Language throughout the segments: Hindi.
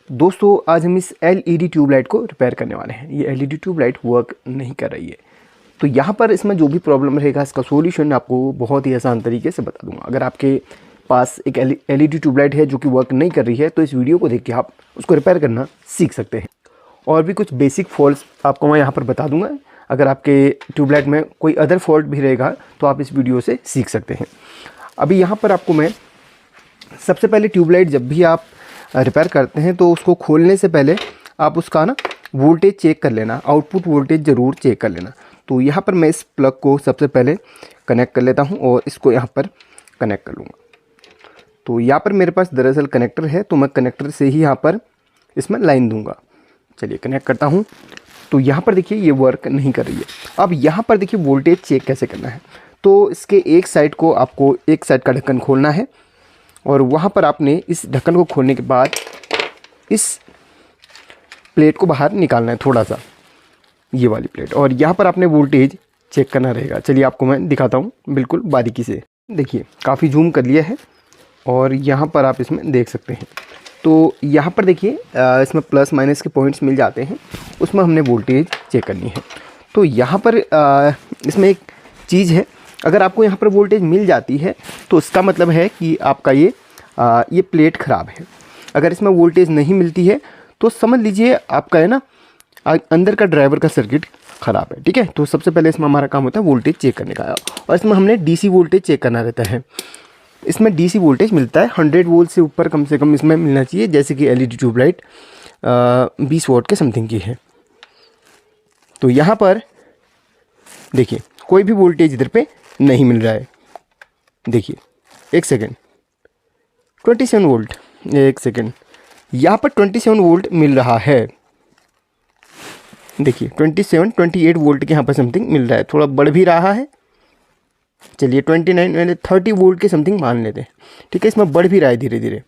दोस्तों आज हम इस एलईडी ट्यूबलाइट को रिपेयर करने वाले हैं। ये एलईडी ट्यूबलाइट वर्क नहीं कर रही है, तो यहाँ पर इसमें जो भी प्रॉब्लम रहेगा इसका सॉल्यूशन आपको बहुत ही आसान तरीके से बता दूंगा। अगर आपके पास एक एलईडी ट्यूबलाइट है जो कि वर्क नहीं कर रही है, तो इस वीडियो को देख के आप उसको रिपेयर करना सीख सकते हैं। और भी कुछ बेसिक फॉल्ट्स आपको मैं यहाँ पर बता दूंगा। अगर आपके ट्यूबलाइट में कोई अदर फॉल्ट भी रहेगा तो आप इस वीडियो से सीख सकते हैं। अभी यहाँ पर आपको मैं सबसे पहले ट्यूबलाइट जब भी आप रिपेयर करते हैं तो उसको खोलने से पहले आप उसका ना वोल्टेज चेक कर लेना, आउटपुट वोल्टेज ज़रूर चेक कर लेना। तो यहाँ पर मैं इस प्लग को सबसे पहले कनेक्ट कर लेता हूँ और इसको यहाँ पर कनेक्ट कर लूँगा। तो यहाँ पर मेरे पास दरअसल कनेक्टर है, तो मैं कनेक्टर से ही यहाँ पर इसमें लाइन दूँगा। चलिए कनेक्ट करता हूँ। तो यहाँ पर देखिए ये वर्क नहीं कर रही है। अब यहाँ पर देखिए वोल्टेज चेक कैसे करना है। तो इसके एक साइड को आपको एक साइड का ढक्कन खोलना है और वहाँ पर आपने इस ढक्कन को खोलने के बाद इस प्लेट को बाहर निकालना है, थोड़ा सा ये वाली प्लेट, और यहाँ पर आपने वोल्टेज चेक करना रहेगा। चलिए आपको मैं दिखाता हूँ बिल्कुल बारीकी से। देखिए काफ़ी जूम कर लिया है और यहाँ पर आप इसमें देख सकते हैं। तो यहाँ पर देखिए इसमें प्लस माइनस के पॉइंट्स मिल जाते हैं, उसमें हमने वोल्टेज चेक करनी है। तो यहाँ पर इसमें एक चीज़ है, अगर आपको यहाँ पर वोल्टेज मिल जाती है तो इसका मतलब है कि आपका ये प्लेट ख़राब है। अगर इसमें वोल्टेज नहीं मिलती है तो समझ लीजिए आपका है ना अंदर का ड्राइवर का सर्किट ख़राब है। ठीक है, तो सबसे पहले इसमें हमारा काम होता है वोल्टेज चेक करने का, और इसमें हमने डीसी वोल्टेज चेक करना रहता है। इसमें डीसी वोल्टेज मिलता है 100 वोल्ट से ऊपर कम से कम इसमें मिलना चाहिए, जैसे कि एलईडी ट्यूबलाइट 20 वोल्ट के समथिंग की है। तो यहाँ पर देखिए कोई भी वोल्टेज इधर पे नहीं मिल रहा है। देखिए एक सेकेंड, 27 वोल्ट, एक सेकेंड, यहाँ पर 27 वोल्ट मिल रहा है। देखिए 28 वोल्ट के यहाँ पर समथिंग मिल रहा है, थोड़ा बढ़ भी रहा है। चलिए 30 वोल्ट के समथिंग मान लेते हैं। ठीक है, इसमें बढ़ भी रहा है धीरे धीरे,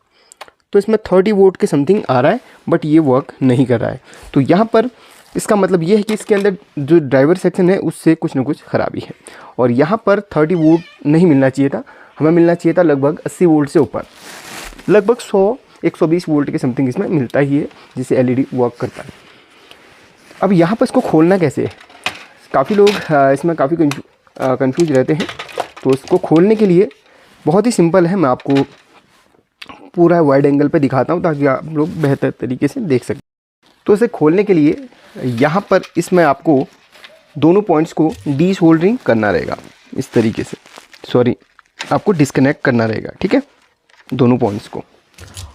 तो इसमें 30 वोल्ट के समथिंग आ रहा है, बट ये वर्क नहीं कर रहा है। तो यहाँ पर इसका मतलब ये है कि इसके अंदर जो ड्राइवर सेक्शन है उससे कुछ ना कुछ ख़राबी है। और यहाँ पर 30 वोल्ट नहीं मिलना चाहिए था, हमें मिलना चाहिए था लगभग 80 वोल्ट से ऊपर, लगभग 120 वोल्ट के समथिंग इसमें मिलता ही है, जिससे एलईडी वर्क करता है। अब यहाँ पर इसको खोलना कैसे है, काफ़ी लोग इसमें काफ़ी कंफ्यूज रहते हैं। तो इसको खोलने के लिए बहुत ही सिंपल है, मैं आपको पूरा वाइड एंगल पे दिखाता हूँ ताकि आप लोग बेहतर तरीके से देख सकें। तो इसे खोलने के लिए यहाँ पर इसमें आपको दोनों पॉइंट्स को डीसोल्डरिंग करना रहेगा, इस तरीके से, सॉरी आपको डिस्कनेक्ट करना रहेगा। ठीक है, दोनों पॉइंट्स को,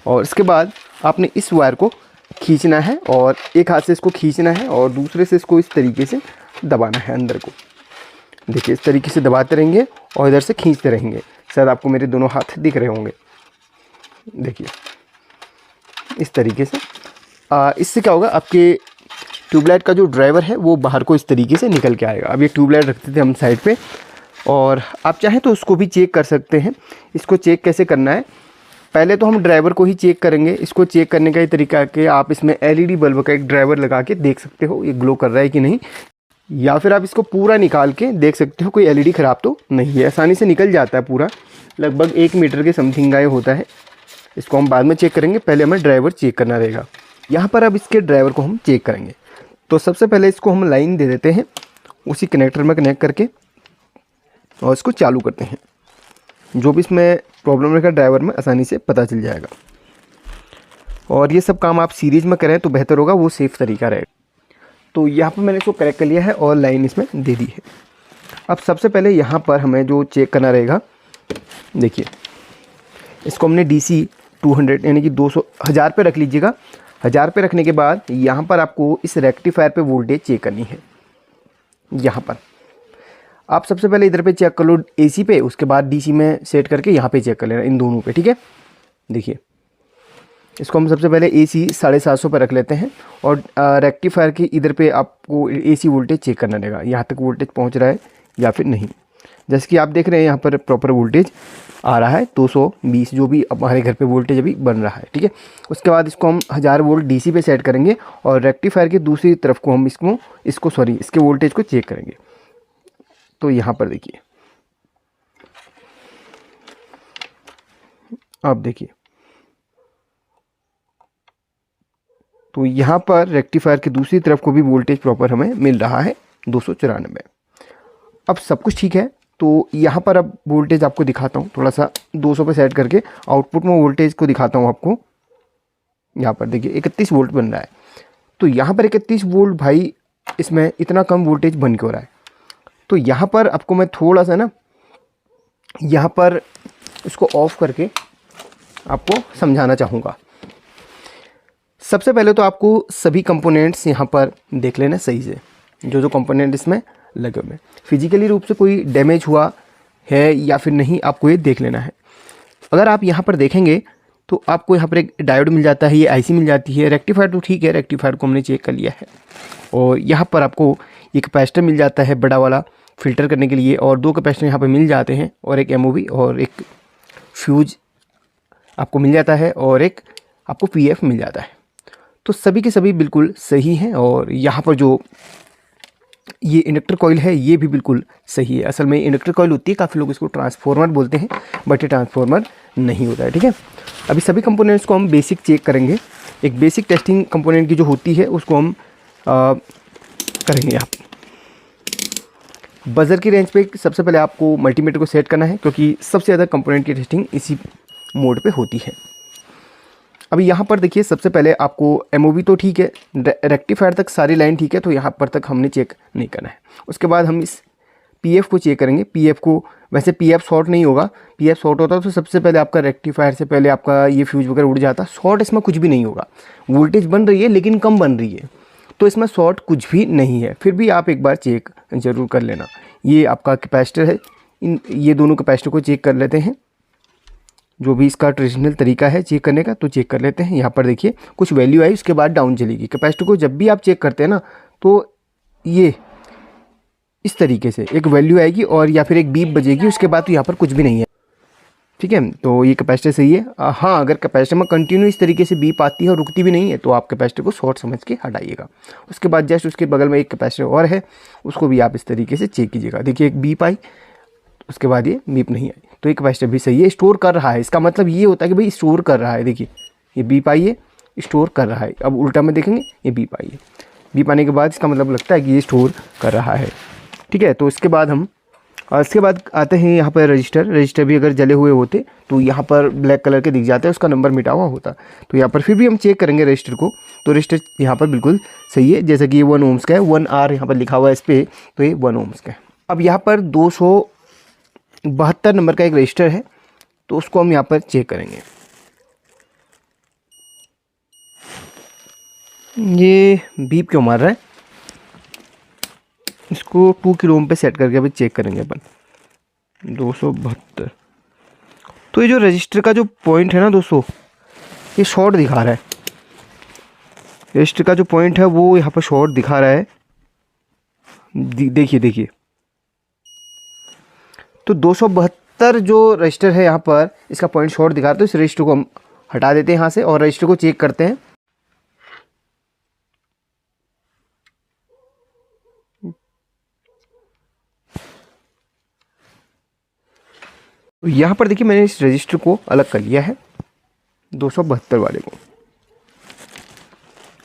और इसके बाद आपने इस वायर को खींचना है और एक हाथ से इसको खींचना है और दूसरे से इसको इस तरीके से दबाना है अंदर को। देखिए इस तरीके से दबाते रहेंगे और इधर से खींचते रहेंगे। शायद आपको मेरे दोनों हाथ दिख रहे होंगे। देखिए इस तरीके से इससे क्या होगा, आपके ट्यूबलाइट का जो ड्राइवर है वो बाहर को इस तरीके से निकल के आएगा। अब ये ट्यूबलाइट रखते थे हम साइड पे, और आप चाहें तो उसको भी चेक कर सकते हैं। इसको चेक कैसे करना है, पहले तो हम ड्राइवर को ही चेक करेंगे। इसको चेक करने का ये तरीका है कि आप इसमें एलईडी बल्ब का एक ड्राइवर लगा के देख सकते हो ये ग्लो कर रहा है कि नहीं, या फिर आप इसको पूरा निकाल के देख सकते हो कोई एलईडी ख़राब तो नहीं है। आसानी से निकल जाता है पूरा, लगभग 1 मीटर के समथिंग का ये होता है। इसको हम बाद में चेक करेंगे, पहले हमें ड्राइवर चेक करना रहेगा। यहाँ पर अब इसके ड्राइवर को हम चेक करेंगे। तो सबसे पहले इसको हम लाइन दे देते हैं उसी कनेक्टर में कनेक्ट करके, और इसको चालू करते हैं। जो भी इसमें प्रॉब्लम रहेगा ड्राइवर में आसानी से पता चल जाएगा। और ये सब काम आप सीरीज़ में करें तो बेहतर होगा, वो सेफ़ तरीका रहेगा। तो यहाँ पर मैंने इसको कनेक्ट कर लिया है और लाइन इसमें दे दी है। अब सबसे पहले यहाँ पर हमें जो चेक करना रहेगा, देखिए इसको हमने DC 200 यानी कि 200 1000 पे रख लीजिएगा। 1000 पे रखने के बाद यहाँ पर आपको इस रेक्टिफायर पे वोल्टेज चेक करनी है। यहाँ पर आप सबसे पहले इधर पे चेक कर लो AC पे, उसके बाद DC में सेट करके यहाँ पे चेक कर लेना, इन दोनों पे। ठीक है, देखिए इसको हम सबसे पहले AC 750 पर रख लेते हैं और रेक्टिफायर के इधर पे आपको AC वोल्टेज चेक करना रहेगा, यहाँ तक वोल्टेज पहुँच रहा है या फिर नहीं। जैसे कि आप देख रहे हैं यहाँ पर प्रॉपर वोल्टेज आ रहा है 220, जो भी हमारे घर पे वोल्टेज अभी बन रहा है। ठीक है, उसके बाद इसको हम 1000 वोल्ट DC पे सेट करेंगे और रेक्टिफायर की दूसरी तरफ को हम इसके वोल्टेज को चेक करेंगे। तो यहाँ पर देखिए, आप देखिए तो यहाँ पर रेक्टिफायर की दूसरी तरफ को भी वोल्टेज प्रॉपर हमें मिल रहा है 294। अब सब कुछ ठीक है, तो यहाँ पर अब वोल्टेज आपको दिखाता हूँ, थोड़ा सा 200 पे सेट करके आउटपुट में वोल्टेज को दिखाता हूँ आपको। यहाँ पर देखिए 31 वोल्ट बन रहा है। तो यहाँ पर 31 वोल्ट भाई, इसमें इतना कम वोल्टेज बन क्यों रहा है? तो यहाँ पर आपको मैं थोड़ा सा ना यहाँ पर इसको ऑफ करके आपको समझाना चाहूँगा। सबसे पहले तो आपको सभी कंपोनेंट्स यहाँ पर देख लेना सही से, जो कंपोनेंट इसमें लगे हुए हैं, फिजिकली रूप से कोई डैमेज हुआ है या फिर नहीं, आपको ये देख लेना है। अगर आप यहाँ पर देखेंगे तो आपको यहाँ पर एक डायोड मिल जाता है, ये आईसी मिल जाती है। रेक्टिफायर तो ठीक है, रेक्टिफायर को हमने चेक कर लिया है। और यहाँ पर आपको एक कैपेसिटर मिल जाता है बड़ा वाला फ़िल्टर करने के लिए, और 2 कैपेसिटर यहाँ पर मिल जाते हैं, और एक एमओवी और एक फ्यूज आपको मिल जाता है, और एक आपको पीएफ मिल जाता है। तो सभी के सभी बिल्कुल सही हैं। और यहाँ पर जो ये इंडक्टर कॉइल है ये भी बिल्कुल सही है। असल में इंडक्टर कॉइल होती है, काफ़ी लोग इसको ट्रांसफार्मर बोलते हैं, बट ये ट्रांसफार्मर नहीं होता है। ठीक है, अभी सभी कंपोनेंट्स को हम बेसिक चेक करेंगे। एक बेसिक टेस्टिंग कंपोनेंट की जो होती है उसको हम करेंगे। आप बजर की रेंज पे सबसे पहले आपको मल्टीमीटर को सेट करना है, क्योंकि सबसे ज़्यादा कंपोनेंट की टेस्टिंग इसी मोड पे होती है। अभी यहाँ पर देखिए, सबसे पहले आपको एमओवी तो ठीक है, रेक्टिफायर तक सारी लाइन ठीक है, तो यहाँ पर तक हमने चेक नहीं करना है। उसके बाद हम इस पीएफ को चेक करेंगे। पीएफ को, वैसे पीएफ शॉर्ट नहीं होगा, पीएफ शॉर्ट होता तो सबसे पहले आपका रेक्टिफायर से पहले आपका ये फ्यूज वगैरह उड़ जाता। शॉर्ट इसमें कुछ भी नहीं होगा, वोल्टेज बन रही है लेकिन कम बन रही है, तो इसमें शॉर्ट कुछ भी नहीं है। फिर भी आप एक बार चेक ज़रूर कर लेना। ये आपका कैपेसिटर है, ये दोनों कैपेसिटर को चेक कर लेते हैं। जो भी इसका ट्रेडिशनल तरीका है चेक करने का, तो चेक कर लेते हैं। यहाँ पर देखिए कुछ वैल्यू आई, उसके बाद डाउन चलेगी। कैपेसिटर को जब भी आप चेक करते हैं ना, तो ये इस तरीके से एक वैल्यू आएगी और या फिर एक बीप बजेगी, उसके बाद तो यहाँ पर कुछ भी नहीं है। ठीक है, तो ये कैपेसिटर सही है। हाँ, अगर कैपेसिटर में कंटिन्यू इस तरीके से बीप आती है और रुकती भी नहीं है, तो आप कैपेसिटर को शॉर्ट समझ के हटाइएगा। उसके बाद जस्ट उसके बगल में एक कैपेसिटर और है, उसको भी आप इस तरीके से चेक कीजिएगा। देखिए एक बीप आई, उसके बाद ये बीप नहीं आई, तो एक कैपेसिटर भी सही है, स्टोर कर रहा है। इसका मतलब ये होता है कि भाई स्टोर कर रहा है। देखिए ये बीप आई है, स्टोर कर रहा है। अब उल्टा में देखेंगे, ये बीप आई है, बीप आने के बाद इसका मतलब लगता है कि ये स्टोर कर रहा है। ठीक है, तो इसके बाद हम इसके बाद आते हैं यहाँ पर रजिस्टर भी अगर जले हुए होते तो यहाँ पर ब्लैक कलर के दिख जाते हैं, उसका नंबर मिटा हुआ होता। तो यहाँ पर फिर भी हम चेक करेंगे रजिस्टर को, तो रजिस्टर यहाँ पर बिल्कुल सही है। जैसे कि ये 1 ओम्स का है, 1R यहाँ पर लिखा हुआ है इस पर, तो ये 1 ओम्स का है। अब यहाँ पर 272 नंबर का एक रजिस्टर है, तो उसको हम यहाँ पर चेक करेंगे। ये बीप क्यों मार रहा है? इसको 2 किलो ओम पे सेट करके अभी चेक करेंगे अपन। 272, तो ये जो रजिस्टर का जो पॉइंट है ना दोस्तों, ये शॉर्ट दिखा रहा है। रजिस्टर का जो पॉइंट है वो यहाँ पर शॉर्ट दिखा रहा है। देखिए तो 272 जो रजिस्टर है यहाँ पर, इसका पॉइंट शॉर्ट दिखा रहा है। तो इस रजिस्टर को हम हटा देते हैं यहाँ से और रजिस्टर को चेक करते हैं। तो यहाँ पर देखिए मैंने इस रजिस्टर को अलग कर लिया है, 272 वाले को।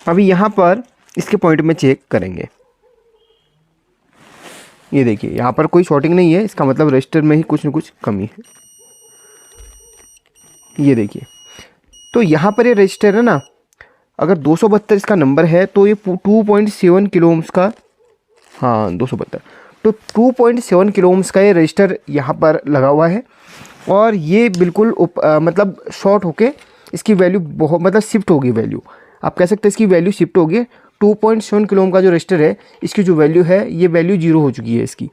अभी यहाँ पर इसके पॉइंट में चेक करेंगे। ये देखिए यहाँ पर कोई शॉर्टिंग नहीं है, इसका मतलब रजिस्टर में ही कुछ न कुछ कमी है। ये देखिए, तो यहाँ पर ये रजिस्टर है ना, अगर 272 इसका नंबर है तो ये 2.7 किलो ओम्स का, हाँ 272, तो 2.7 किलो ओम्स का ये रजिस्टर यहाँ पर लगा हुआ है। और ये बिल्कुल मतलब शॉर्ट होके इसकी वैल्यू बहुत, मतलब शिफ्ट होगी वैल्यू, आप कह सकते हैं इसकी वैल्यू शिफ्ट होगी। 2.7 किलो ओम का जो रजिस्टर है, इसकी जो वैल्यू है ये वैल्यू 0 हो चुकी है इसकी।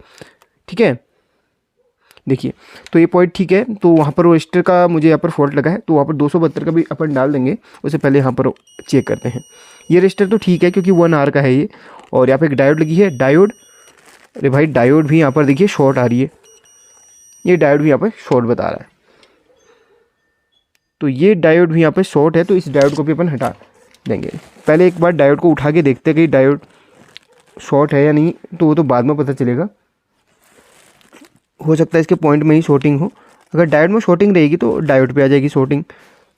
ठीक है, देखिए तो ये पॉइंट ठीक है। तो वहाँ पर रजिस्टर का मुझे यहाँ पर फॉल्ट लगा है, तो वहाँ पर 272 का भी अपन डाल देंगे। उससे पहले यहाँ पर चेक करते हैं। ये रजिस्टर तो ठीक है क्योंकि 1R का है ये, और यहाँ पर एक डायोड लगी है। डायोड, अरे भाई डायोड भी यहाँ पर देखिए शॉर्ट आ रही है, ये डायोड भी यहाँ पर शॉर्ट बता रहा है। तो ये डायोड भी यहाँ पर शॉर्ट है, तो इस डायोड को भी अपन हटा देंगे। पहले एक बार डायोड को उठा के देखते हैं कि डायोड शॉर्ट है या नहीं, तो वो तो बाद में पता चलेगा। हो सकता है इसके पॉइंट में ही शॉर्टिंग हो। अगर डायोड में शॉर्टिंग रहेगी तो डायोड पे आ जाएगी शॉर्टिंग।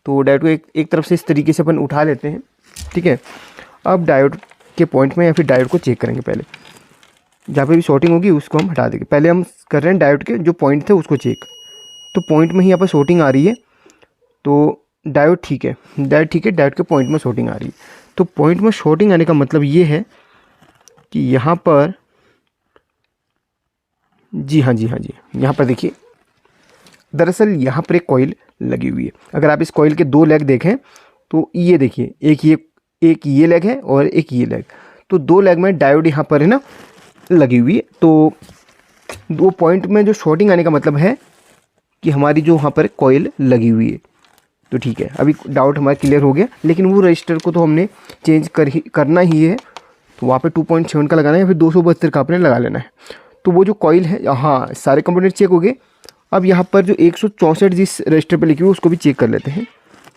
तो डायोड को एक तरफ से इस तरीके से अपन उठा लेते हैं। ठीक है, अब डायोड के पॉइंट में या फिर डायोड को चेक करेंगे। पहले जहाँ पे भी शॉर्टिंग होगी उसको हम हटा देंगे। पहले हम कर रहे हैं डायोड के जो पॉइंट थे उसको चेक। तो पॉइंट में ही यहाँ पर शॉर्टिंग आ रही है, तो डायोड ठीक है, डायोड के पॉइंट में शॉर्टिंग आ रही है। तो पॉइंट में शॉर्टिंग आने का मतलब ये है कि यहाँ पर जी हाँ, यहाँ पर देखिए, दरअसल यहाँ पर एक कॉइल लगी हुई है। अगर आप इस कॉइल के 2 लेग देखें तो ये देखिए, एक ये लेग है और एक ये लेग, तो 2 लेग में डायोड यहाँ पर है ना लगी हुई है। तो 2 पॉइंट में जो शॉर्टिंग आने का मतलब है कि हमारी जो वहाँ पर कॉइल लगी हुई है। तो ठीक है, अभी डाउट हमारा क्लियर हो गया। लेकिन वो रजिस्टर को तो हमने चेंज करना ही है, तो वहाँ पे 2.7 का लगाना है या फिर 272 का आपने लगा लेना है। तो वो जो कॉइल है, हाँ सारे कंपोनेंट चेक हो गए। अब यहाँ पर जो 164 जिस रजिस्टर पे लिखी हुई उसको भी चेक कर लेते हैं।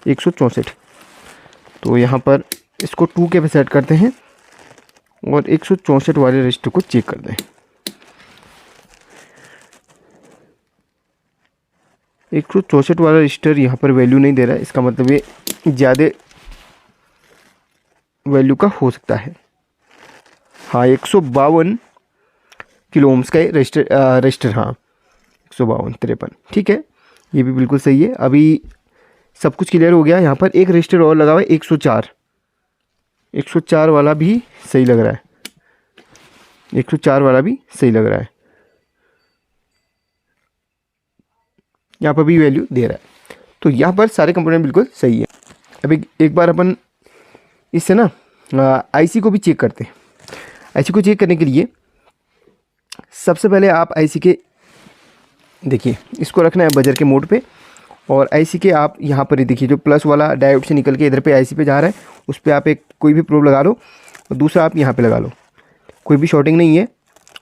164, तो यहाँ पर इसको 2 के पे सेट करते हैं और 164 वाले रजिस्टर को चेक करते हैं। 164 वाला रजिस्टर यहाँ पर वैल्यू नहीं दे रहा है, इसका मतलब ये ज़्यादा वैल्यू का हो सकता है। हाँ 152 किलो ओम्स का रजिस्टर, हाँ 152 53, ठीक है, ये भी बिल्कुल सही है। अभी सब कुछ क्लियर हो गया। यहाँ पर एक रजिस्टर और लगा हुआ है 104 वाला भी सही लग रहा है, 104 वाला भी सही लग रहा है, यहाँ पर भी वैल्यू दे रहा है। तो यहाँ पर सारे कंपोनेंट बिल्कुल सही है। अभी एक बार अपन इससे ना आईसी को भी चेक करते हैं। आईसी को चेक करने के लिए सबसे पहले आप आईसी के देखिए, इसको रखना है बजर के मोड पे, और आईसी के आप यहाँ पर ही देखिए जो प्लस वाला डायोड से निकल के इधर पे आईसी पे जा रहा है, उस पर आप एक कोई भी प्रोब लगा लो और दूसरा आप यहाँ पे लगा लो, कोई भी शॉर्टिंग नहीं है।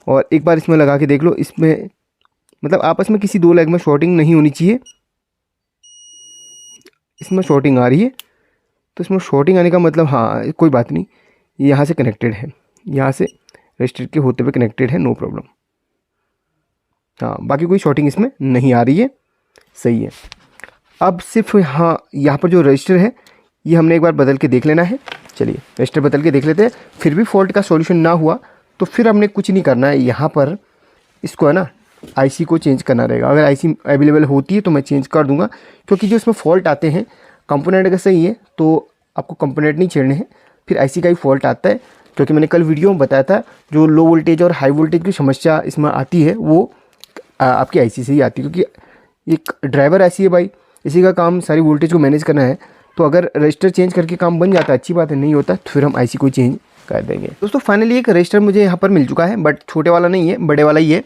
और एक बार इसमें लगा के देख लो, इसमें मतलब आपस में किसी 2 लेग में शॉर्टिंग नहीं होनी चाहिए। इसमें शॉर्टिंग आ रही है, तो इसमें शॉर्टिंग आने का मतलब हाँ कोई बात नहीं, ये यहाँ से कनेक्टेड है, यहाँ से रजिस्टर के होते हुए कनेक्टेड है, नो प्रॉब्लम। हाँ बाकी कोई शॉर्टिंग इसमें नहीं आ रही है, सही है। अब सिर्फ यहाँ पर जो रजिस्टर है ये हमने एक बार बदल के देख लेना है। चलिए रजिस्टर बदल के देख लेते हैं। फिर भी फॉल्ट का सॉल्यूशन ना हुआ तो फिर हमने कुछ नहीं करना है, यहाँ पर इसको है ना आईसी को चेंज करना रहेगा। अगर आईसी अवेलेबल होती है तो मैं चेंज कर दूंगा, क्योंकि जो इसमें फॉल्ट आते हैं कंपोनेंट का सही है तो आपको कंपोनेंट नहीं छेड़ने हैं, फिर आईसी का ही फॉल्ट आता है। क्योंकि मैंने कल वीडियो में बताया था जो लो वोल्टेज और हाई वोल्टेज की समस्या इसमें आती है वो आपकी आईसी से ही आती है, क्योंकि एक ड्राइवर ऐसी है भाई, इसी का काम सारी वोल्टेज को मैनेज करना है। तो अगर रजिस्टर चेंज करके काम बन जाता है अच्छी बात है, नहीं होता तो फिर हम आईसी को चेंज कर देंगे। दोस्तों फाइनली एक रजिस्टर मुझे यहाँ पर मिल चुका है, बट छोटे वाला नहीं है, बड़े वाला ही है।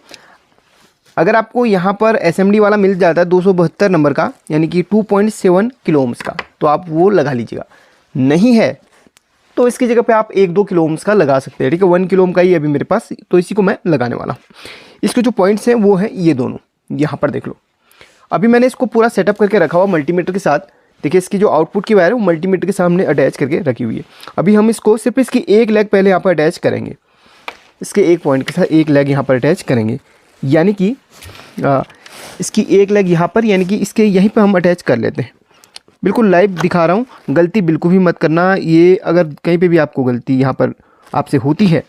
अगर आपको यहाँ पर एसएमडी वाला मिल जाता है 272 नंबर का, यानी कि 2.7 किलो ओम्स का, तो आप वो लगा लीजिएगा। नहीं है तो इसकी जगह पे आप 1-2 किलो ओम्स का लगा सकते हैं, ठीक है। 1 किलो ओम का ही अभी मेरे पास, तो इसी को मैं लगाने वाला हूँ। इसके जो पॉइंट्स हैं वो हैं ये दोनों, यहाँ पर देख लो। अभी मैंने इसको पूरा सेटअप करके रखा हुआ मल्टीमीटर के साथ। देखिए इसकी जो आउटपुट की वायर है वो मल्टीमीटर के सामने अटैच करके रखी हुई है। अभी हम इसको सिर्फ इसकी एक लेग पहले यहाँ पर अटैच करेंगे, इसके एक पॉइंट के साथ एक लेग यहाँ पर अटैच करेंगे, यानी कि इसकी एक लेग यहाँ पर, यानी कि इसके यहीं पर हम अटैच कर लेते हैं। बिल्कुल लाइव दिखा रहा हूँ, गलती बिल्कुल भी मत करना। ये अगर कहीं पे भी आपको गलती यहाँ पर आपसे होती है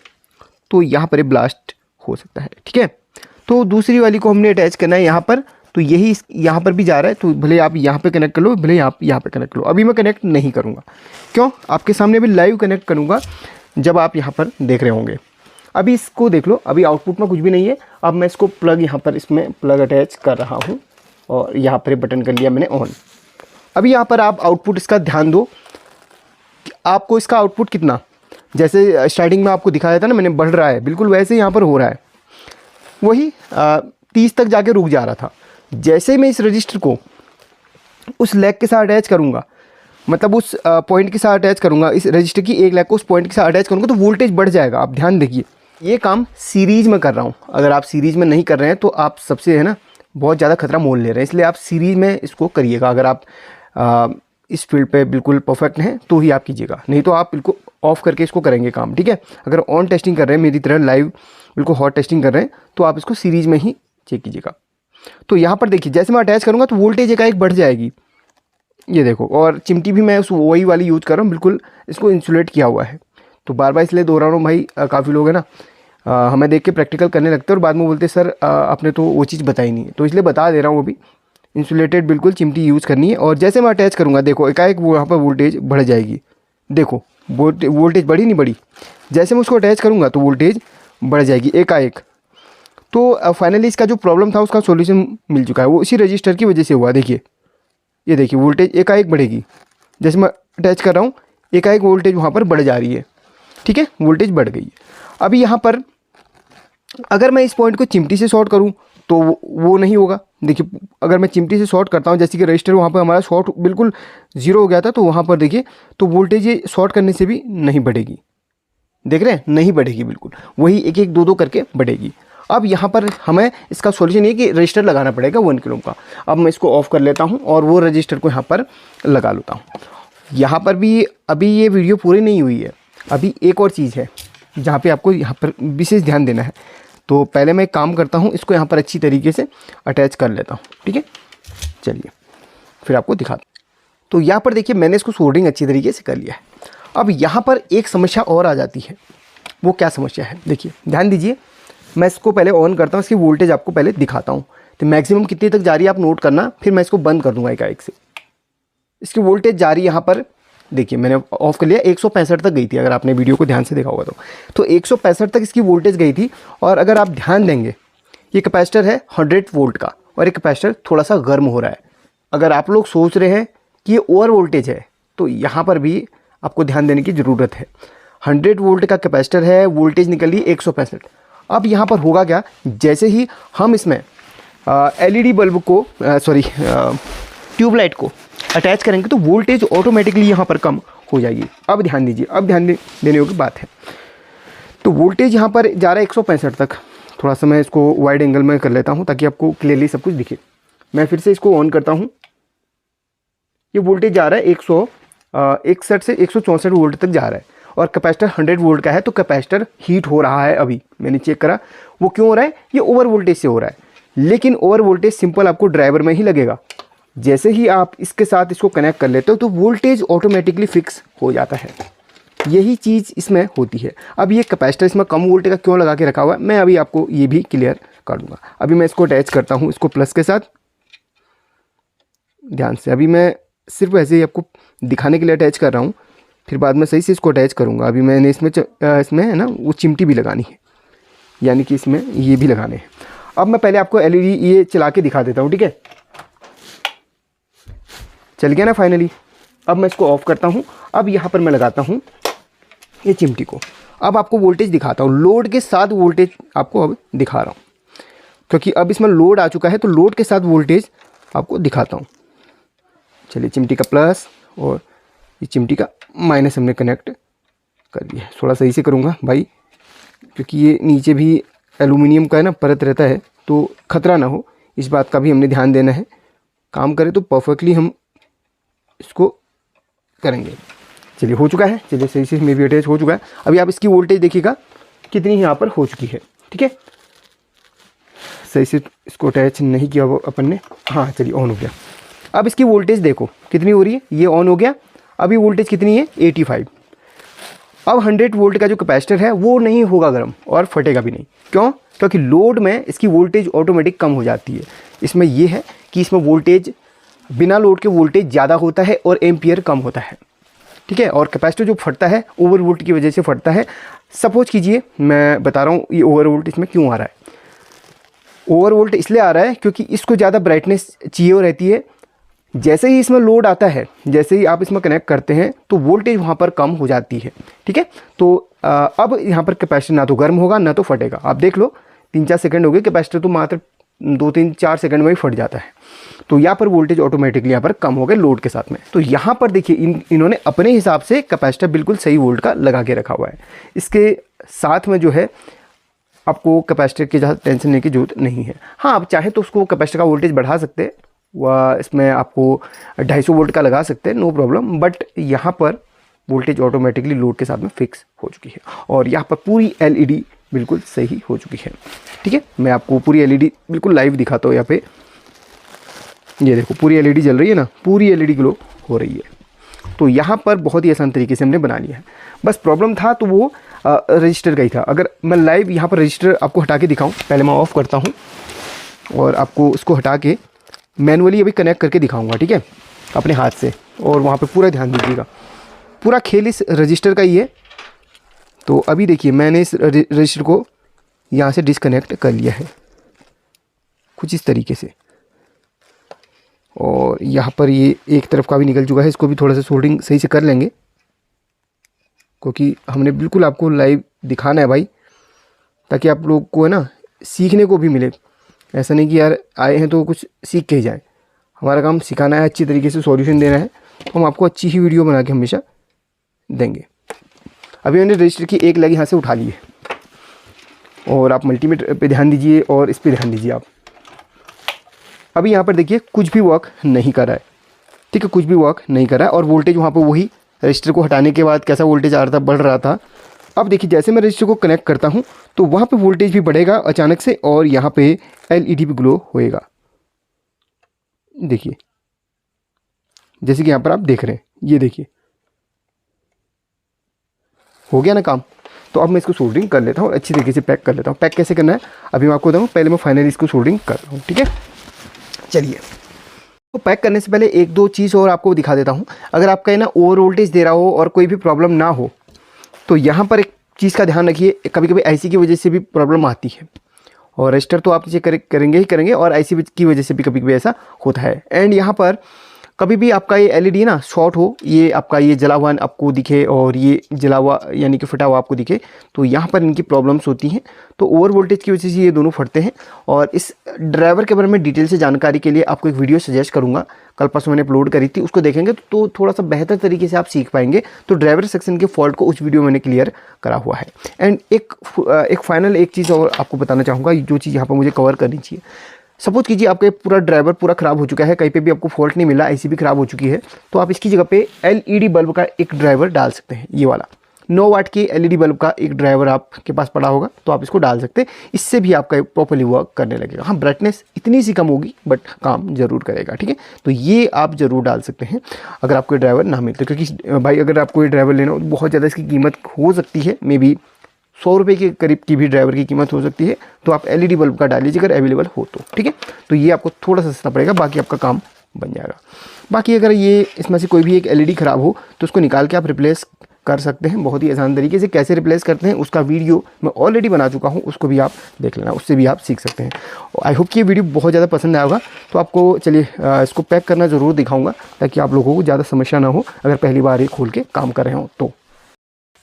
तो यहाँ पर ब्लास्ट हो सकता है, ठीक है। तो दूसरी वाली को हमने अटैच करना है यहाँ पर, तो यही यहाँ पर भी जा रहा है, तो भले आप यहाँ पे कनेक्ट कर लो, भले आप यहाँ पे कनेक्ट कर लो। अभी मैं कनेक्ट नहीं करूँगा, क्यों, आपके सामने भी लाइव कनेक्ट करूँगा जब आप यहाँ पर देख रहे होंगे। अभी इसको देख लो, अभी आउटपुट में कुछ भी नहीं है। अब मैं इसको प्लग यहाँ पर इसमें प्लग अटैच कर रहा हूँ और यहाँ पर बटन कर लिया मैंने ऑन। अभी यहाँ पर आप आउटपुट इसका ध्यान दो, आपको इसका आउटपुट कितना, जैसे स्टार्टिंग में आपको दिखाया था ना मैंने, बढ़ रहा है, बिल्कुल वैसे ही यहाँ पर हो रहा है। वही 30 तक जाके रुक जा रहा था। जैसे ही मैं इस रजिस्टर को उस लेग के साथ अटैच करूँगा, मतलब उस पॉइंट के साथ अटैच करूँगा, इस रजिस्टर की एक लेग को उस पॉइंट के साथ अटैच करूँगा, तो वोल्टेज बढ़ जाएगा। आप ध्यान देखिए, ये काम सीरीज़ में कर रहा हूँ। अगर आप सीरीज़ में नहीं कर रहे हैं तो आप सबसे है ना बहुत ज़्यादा खतरा मोल ले रहे हैं, इसलिए आप सीरीज़ में इसको करिएगा। अगर आप इस फील्ड पे बिल्कुल परफेक्ट हैं तो ही आप कीजिएगा, नहीं तो आप बिल्कुल ऑफ करके इसको करेंगे काम, ठीक है। अगर ऑन टेस्टिंग कर रहे हैं मेरी तरह लाइव बिल्कुल हॉट टेस्टिंग कर रहे हैं तो आप इसको सीरीज़ में ही चेक कीजिएगा। तो यहाँ पर देखिए जैसे मैं अटैच करूँगा तो वोल्टेज एकाएक बढ़ जाएगी, ये देखो। और चिमटी भी मैं उस वही वाली यूज़ कर रहा हूँ, बिल्कुल इसको इंसुलेट किया हुआ है। तो बार बार इसलिए दोहरा रहा हूँ भाई, काफ़ी लोग हैं ना हमें देख के प्रैक्टिकल करने लगते हैं और बाद में बोलते सर आपने तो वो चीज़ बताई नहीं है, तो इसलिए बता दे रहा हूँ वो भी। इंसुलेटेड बिल्कुल चिमटी यूज़ करनी है, और जैसे मैं अटैच करूँगा देखो एकाएक वो यहाँ पर वोल्टेज बढ़ जाएगी। देखो वोल्टेज बढ़ी नहीं बढ़ी, जैसे मैं उसको अटैच करूँगा तो वोल्टेज बढ़ जाएगी एकाएक। तो फाइनली इसका जो प्रॉब्लम था उसका सॉल्यूशन मिल चुका है, वो इसी रजिस्टर की वजह से हुआ। देखिए ये देखिए वोल्टेज एकाएक बढ़ेगी, जैसे मैं अटैच कर रहा हूँ एकाएक वोल्टेज वहाँ पर बढ़ जा रही है, ठीक है, वोल्टेज बढ़ गई है। अभी यहाँ पर अगर मैं इस पॉइंट को चिमटी से शॉर्ट करूँ तो वो नहीं होगा। देखिए अगर मैं चिमटी से शॉर्ट करता हूँ, जैसे कि रजिस्टर वहाँ पर हमारा शॉर्ट बिल्कुल ज़ीरो हो गया था, तो वहाँ पर देखिए तो वोल्टेज ये शॉर्ट करने से भी नहीं बढ़ेगी। देख रहे हैं, नहीं बढ़ेगी बिल्कुल, वही एक एक दो दो करके बढ़ेगी। अब यहाँ पर हमें इसका सॉल्यूशन ये कि रजिस्टर लगाना पड़ेगा 1 किलो का। अब मैं इसको ऑफ़ कर लेता हूँ और वो रजिस्टर को यहाँ पर लगा लेता हूँ। यहाँ पर भी अभी ये वीडियो पूरी नहीं हुई है, अभी एक और चीज़ है जहाँ पे आपको यहाँ पर विशेष ध्यान देना है। तो पहले मैं एक काम करता हूँ, इसको यहाँ पर अच्छी तरीके से अटैच कर लेता हूँ, ठीक है। चलिए फिर आपको दिखाता हूँ। तो यहाँ पर देखिए मैंने इसको सोल्डरिंग अच्छी तरीके से कर लिया है। अब यहाँ पर एक समस्या और आ जाती है, वो क्या समस्या है देखिए, ध्यान दीजिए। मैं इसको पहले ऑन करता हूँ, इसकी वोल्टेज आपको पहले दिखाता हूँ। तो मैक्सिमम कितनी तक जा रही है आप नोट करना, फिर मैं इसको बंद कर दूँगा एकाएक से। इसकी वोल्टेज जा रही है यहाँ पर, देखिए मैंने ऑफ कर लिया, 165 तक गई थी, अगर आपने वीडियो को ध्यान से देखा होगा तो 165 तक इसकी वोल्टेज गई थी। और अगर आप ध्यान देंगे ये कैपेसिटर है 100 वोल्ट का, और ये कैपेसिटर थोड़ा सा गर्म हो रहा है। अगर आप लोग सोच रहे हैं कि ये ओवर वोल्टेज है, तो यहाँ पर भी आपको ध्यान देने की ज़रूरत है। 100 वोल्ट का कैपेसिटर है, वोल्टेज निकल रही है 165। अब यहाँ पर होगा क्या, जैसे ही हम इसमें LED बल्ब को ट्यूबलाइट को अटैच करेंगे तो वोल्टेज ऑटोमेटिकली यहाँ पर कम हो जाएगी। अब ध्यान दीजिए, अब ध्यान देने योग्य बात है। तो वोल्टेज यहाँ पर जा रहा है 165 तक। थोड़ा सा मैं इसको वाइड एंगल में कर लेता हूँ ताकि आपको क्लियरली सब कुछ दिखे। मैं फिर से इसको ऑन करता हूँ। ये वोल्टेज जा रहा है 161 से 164 वोल्ट तक जा रहा है, और कैपेसिटर 100 वोल्ट का है, तो कैपेसिटर हीट हो रहा है। अभी मैंने चेक करा, वो क्यों हो रहा है, ये ओवर वोल्टेज से हो रहा है। लेकिन ओवर वोल्टेज सिंपल आपको ड्राइवर में ही लगेगा। जैसे ही आप इसके साथ इसको कनेक्ट कर लेते हो तो वोल्टेज ऑटोमेटिकली फिक्स हो जाता है। यही चीज़ इसमें होती है। अब ये कैपेसिटर इसमें कम वोल्टेज का क्यों लगा के रखा हुआ है, मैं अभी आपको ये भी क्लियर कर दूंगा। अभी मैं इसको अटैच करता हूँ, इसको प्लस के साथ ध्यान से। अभी मैं सिर्फ ऐसे ही आपको दिखाने के लिए अटैच कर रहा हूँ, फिर बाद में सही से इसको अटैच करूँगा। अभी मैंने इसमें है ना वो चिमटी भी लगानी है, यानी कि इसमें ये भी लगाने हैं। अब मैं पहले आपको LED ये चला के दिखा देता हूँ, ठीक है। चल गया ना फाइनली। अब मैं इसको ऑफ़ करता हूँ। अब यहाँ पर मैं लगाता हूँ ये चिमटी को। अब आपको वोल्टेज दिखाता हूँ, लोड के साथ वोल्टेज आपको अब दिखा रहा हूँ, क्योंकि अब इसमें लोड आ चुका है, तो लोड के साथ वोल्टेज आपको दिखाता हूँ। चलिए, चिमटी का प्लस और ये चिमटी का माइनस हमने कनेक्ट कर दिया। थोड़ा सही से करूँगा भाई, क्योंकि ये नीचे भी एल्यूमिनियम का है ना परत रहता है, तो ख़तरा ना हो, इस बात का भी हमने ध्यान देना है। काम करें तो परफेक्टली हम इसको करेंगे। चलिए, हो चुका है। चलिए, सही से मे भी अटैच हो चुका है। अभी आप इसकी वोल्टेज देखिएगा कितनी यहाँ पर हो चुकी है, ठीक है। सही से इसको अटैच नहीं किया वो अपन ने। हाँ, चलिए, ऑन हो गया। अब इसकी वोल्टेज देखो कितनी हो रही है, ये ऑन हो गया। अभी वोल्टेज कितनी है, 85। अब 100 वोल्ट का जो कैपेसिटर है वो नहीं होगा गर्म और फटेगा भी नहीं। क्यों? क्योंकि लोड में इसकी वोल्टेज ऑटोमेटिक कम हो जाती है। इसमें ये है कि इसमें वोल्टेज बिना लोड के वोल्टेज ज़्यादा होता है और एम्पियर कम होता है, ठीक है। और कैपेसिटर जो फटता है ओवर वोल्ट की वजह से फटता है। सपोज कीजिए, मैं बता रहा हूँ ये ओवर वोल्ट इसमें क्यों आ रहा है। ओवर वोल्ट इसलिए आ रहा है क्योंकि इसको ज़्यादा ब्राइटनेस चाहिए रहती है। जैसे ही इसमें लोड आता है, जैसे ही आप इसमें कनेक्ट करते हैं, तो वोल्टेज वहाँ पर कम हो जाती है, ठीक है। तो अब यहाँ पर कैपेसिटर ना तो गर्म होगा ना तो फटेगा। आप देख लो, 3-4 सेकंड हो गए, कैपेसिटर तो मात्र 2-3-4 सेकंड में ही फट जाता है। तो यहाँ पर वोल्टेज ऑटोमेटिकली यहाँ पर कम हो गए लोड के साथ में। तो यहाँ पर देखिए इन्होंने अपने हिसाब से कैपेसिटर बिल्कुल सही वोल्ट का लगा के रखा हुआ है। इसके साथ में जो है आपको कैपेसिटर की ज़्यादा टेंशन लेने की जरूरत नहीं है। हाँ, आप चाहे तो उसको कैपेसिटर का वोल्टेज बढ़ा सकते हैं, वह इसमें आपको 250 वोल्ट का लगा सकते हैं, नो प्रॉब्लम। बट यहाँ पर वोल्टेज ऑटोमेटिकली लोड के साथ में फिक्स हो चुकी है। और यहाँ पर पूरी LED बिल्कुल सही हो चुकी है, ठीक है। मैं आपको पूरी LED बिल्कुल लाइव दिखाता हूँ। यहाँ पे ये देखो, पूरी LED जल रही है ना, पूरी LED ग्लो हो रही है। तो यहाँ पर बहुत ही आसान तरीके से हमने बना लिया है। बस प्रॉब्लम था तो वो रजिस्टर का ही था। अगर मैं लाइव यहाँ पर रजिस्टर आपको हटा के दिखाऊँ, पहले मैं ऑफ़ करता हूँ और आपको उसको हटा के मैनुअली अभी कनेक्ट करके दिखाऊँगा, ठीक है, अपने हाथ से। और वहाँ पर पूरा ध्यान दीजिएगा, पूरा खेल इस रजिस्टर का ही है। तो अभी देखिए मैंने इस रजिस्टर को यहाँ से डिस्कनेक्ट कर लिया है कुछ इस तरीके से, और यहाँ पर ये एक तरफ का भी निकल चुका है। इसको भी थोड़ा सा सोल्डरिंग सही से कर लेंगे, क्योंकि हमने बिल्कुल आपको लाइव दिखाना है भाई, ताकि आप लोग को है ना सीखने को भी मिले। ऐसा नहीं कि यार आए हैं तो कुछ सीख के ही जाए। हमारा काम सिखाना है, अच्छी तरीके से सॉल्यूशन देना है, तो हम आपको अच्छी ही वीडियो बना के हमेशा देंगे। अभी मैंने रजिस्टर की एक लेग यहाँ से उठा ली है, और आप मल्टीमीटर पे ध्यान दीजिए और इस पे ध्यान दीजिए आप। अभी यहाँ पर देखिए कुछ भी वर्क नहीं कर रहा है, ठीक है, कुछ भी वर्क नहीं कर रहा है। और वोल्टेज वहाँ पर वही रजिस्टर को हटाने के बाद कैसा वोल्टेज आ रहा था, बढ़ रहा था। अब देखिए जैसे मैं रजिस्टर को कनेक्ट करता हूँ तो वहाँ पे वोल्टेज भी बढ़ेगा अचानक से, और यहाँ पे एलईडी भी ग्लो होएगा। देखिए जैसे कि यहाँ पर आप देख रहे हैं, ये देखिए हो गया ना काम। तो अब मैं इसको सोल्डरिंग कर लेता हूँ, अच्छी तरीके से पैक कर लेता हूँ। पैक कैसे करना है अभी मैं आपको बताऊँ, पहले मैं फाइनली इसको सोल्डरिंग कर रहा हूँ, ठीक है। चलिए, तो पैक करने से पहले एक दो चीज़ और आपको दिखा देता हूँ। अगर आपका ना ओवर वोल्टेज दे रहा हो और कोई भी प्रॉब्लम ना हो, तो यहाँ पर एक चीज़ का ध्यान रखिए, कभी कभी आईसी की वजह से भी प्रॉब्लम आती है, और रजिस्टर तो आप चेक करेंगे ही करेंगे, और आईसी की वजह से भी कभी कभी ऐसा होता है। एंड यहाँ पर कभी भी आपका ये एलईडी ना शॉर्ट हो, ये आपका ये जला हुआ आपको दिखे और ये जला हुआ यानी कि फटा हुआ आपको दिखे, तो यहाँ पर इनकी प्रॉब्लम्स होती हैं। तो ओवर वोल्टेज की वजह से ये दोनों फटते हैं। और इस ड्राइवर के बारे में डिटेल से जानकारी के लिए आपको एक वीडियो सजेस्ट करूँगा, कल परसों मैंने अपलोड करी थी, उसको देखेंगे तो थोड़ा सा बेहतर तरीके से आप सीख पाएंगे। तो ड्राइवर सेक्शन के फॉल्ट को उस वीडियो में मैंने क्लियर करा हुआ है। एंड एक फाइनल एक चीज़ और आपको बताना चाहूँगा, जो चीज़ यहाँ पर मुझे कवर करनी चाहिए। सपोज कीजिए आपका पूरा ड्राइवर पूरा ख़राब हो चुका है, कहीं पे भी आपको फॉल्ट नहीं मिला, आईसी भी ख़राब हो चुकी है, तो आप इसकी जगह पे एलईडी बल्ब का एक ड्राइवर डाल सकते हैं। ये वाला 9 वाट की एलईडी बल्ब का एक ड्राइवर आपके पास पड़ा होगा, तो आप इसको डाल सकते हैं। इससे भी आपका प्रॉपर्ली वर्क करने लगेगा। हाँ, ब्राइटनेस इतनी सी कम होगी बट काम ज़रूर करेगा, ठीक है। तो ये आप ज़रूर डाल सकते हैं अगर आपको ये ड्राइवर ना मिलते, क्योंकि भाई अगर आपको ये ड्राइवर लेना हो तो बहुत ज़्यादा इसकी कीमत हो सकती है, मे बी 100 रुपये के करीब की भी ड्राइवर की कीमत हो सकती है। तो आप एलईडी बल्ब का डाल लीजिए अगर अवेलेबल हो तो, ठीक है। तो ये आपको थोड़ा सा सस्ता पड़ेगा, बाकी आपका काम बन जाएगा। बाकी अगर ये इसमें से कोई भी एक एलईडी ख़राब हो तो उसको निकाल के आप रिप्लेस कर सकते हैं बहुत ही आसान तरीके से। कैसे रिप्लेस करते हैं उसका वीडियो मैं ऑलरेडी बना चुका हूँ, उसको भी आप देख लेना, उससे भी आप सीख सकते हैं। आई होप कि ये वीडियो बहुत ज़्यादा पसंद आएगा। तो आपको चलिए इसको पैक करना ज़रूर दिखाऊँगा, ताकि आप लोगों को ज़्यादा समस्या ना हो अगर पहली बार ये खोल के काम कर रहे हो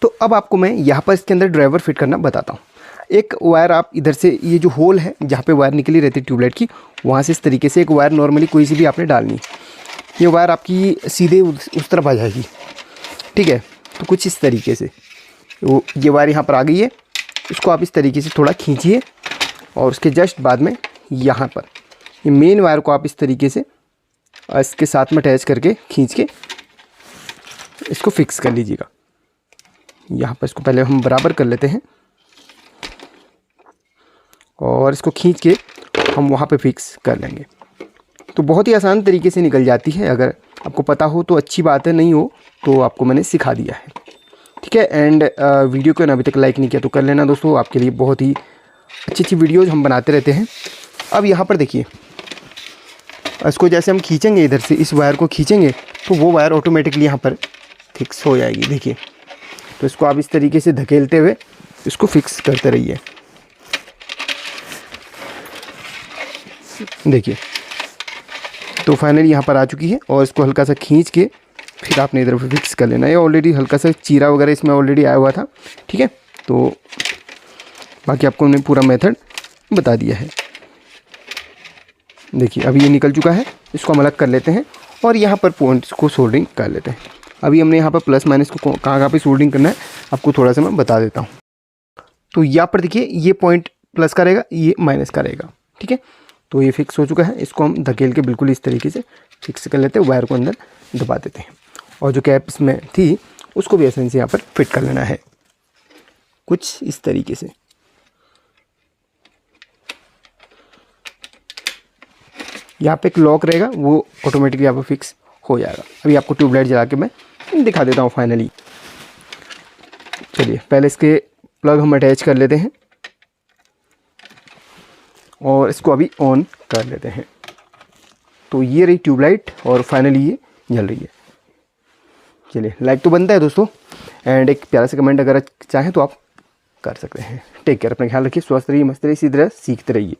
तो अब आपको मैं यहाँ पर इसके अंदर ड्राइवर फिट करना बताता हूँ। एक वायर आप इधर से, ये जो होल है जहाँ पे वायर निकली रहती है ट्यूबलाइट की, वहाँ से इस तरीके से एक वायर नॉर्मली कोई सी भी आपने डालनी। ये वायर आपकी सीधे उस तरफ आ जाएगी, ठीक है। तो कुछ इस तरीके से वो ये वायर यहाँ पर आ गई है, इसको आप इस तरीके से थोड़ा खींचिए, और उसके जस्ट बाद में यहाँ पर ये मेन वायर को आप इस तरीके से इसके साथ में अटैच करके खींच के इसको फिक्स कर लीजिएगा। यहाँ पर इसको पहले हम बराबर कर लेते हैं, और इसको खींच के हम वहाँ पे फिक्स कर लेंगे। तो बहुत ही आसान तरीके से निकल जाती है। अगर आपको पता हो तो अच्छी बात है, नहीं हो तो आपको मैंने सिखा दिया है, ठीक है। एंड वीडियो को अभी तक लाइक नहीं किया तो कर लेना दोस्तों, आपके लिए बहुत ही अच्छी वीडियोज़ हम बनाते रहते हैं। अब यहाँ पर देखिए, इसको जैसे हम खींचेंगे, इधर से इस वायर को खींचेंगे तो वो वायर ऑटोमेटिकली यहाँ पर फिक्स हो जाएगी। देखिए, तो इसको आप इस तरीके से धकेलते हुए इसको फिक्स करते रहिए। देखिए, तो फाइनली यहाँ पर आ चुकी है, और इसको हल्का सा खींच के फिर आपने इधर पे फिक्स कर लेना है। ऑलरेडी हल्का सा चीरा वगैरह इसमें ऑलरेडी आया हुआ था, ठीक है। तो बाकी आपको हमने पूरा मेथड बता दिया है। देखिए, अभी ये निकल चुका है, इसको हम अलग कर लेते हैं, और यहाँ पर पॉइंट्स को सोल्डरिंग कर लेते हैं। अभी हमने यहाँ पर प्लस माइनस को कहाँ पे सोल्डरिंग करना है आपको थोड़ा सा मैं बता देता हूँ। तो यहाँ पर देखिए, ये पॉइंट प्लस का रहेगा, ये माइनस का रहेगा, ठीक है। तो ये फिक्स हो चुका है, इसको हम धकेल के बिल्कुल इस तरीके से फिक्स कर लेते हैं, वायर को अंदर दबा देते हैं, और जो कैप इसमें थी उसको भी आसानी से यहाँ पर फिट कर लेना है, कुछ इस तरीके से। यहाँ पे एक लॉक रहेगा, वो ऑटोमेटिकली यहाँ पर फिक्स हो जाएगा। अभी आपको ट्यूबलाइट जला के मैं दिखा देता हूँ फाइनली। चलिए पहले इसके प्लग हम अटैच कर लेते हैं और इसको अभी ऑन कर लेते हैं। तो ये रही ट्यूबलाइट और फाइनली ये जल रही है। चलिए लाइक तो बनता है दोस्तों, एंड एक प्यारा सा कमेंट अगर चाहें तो आप कर सकते हैं। टेक केयर, अपना ख्याल रखिए, स्वस्थ रहिए, मस्त रहिए, इसी तरह सीखते रहिए।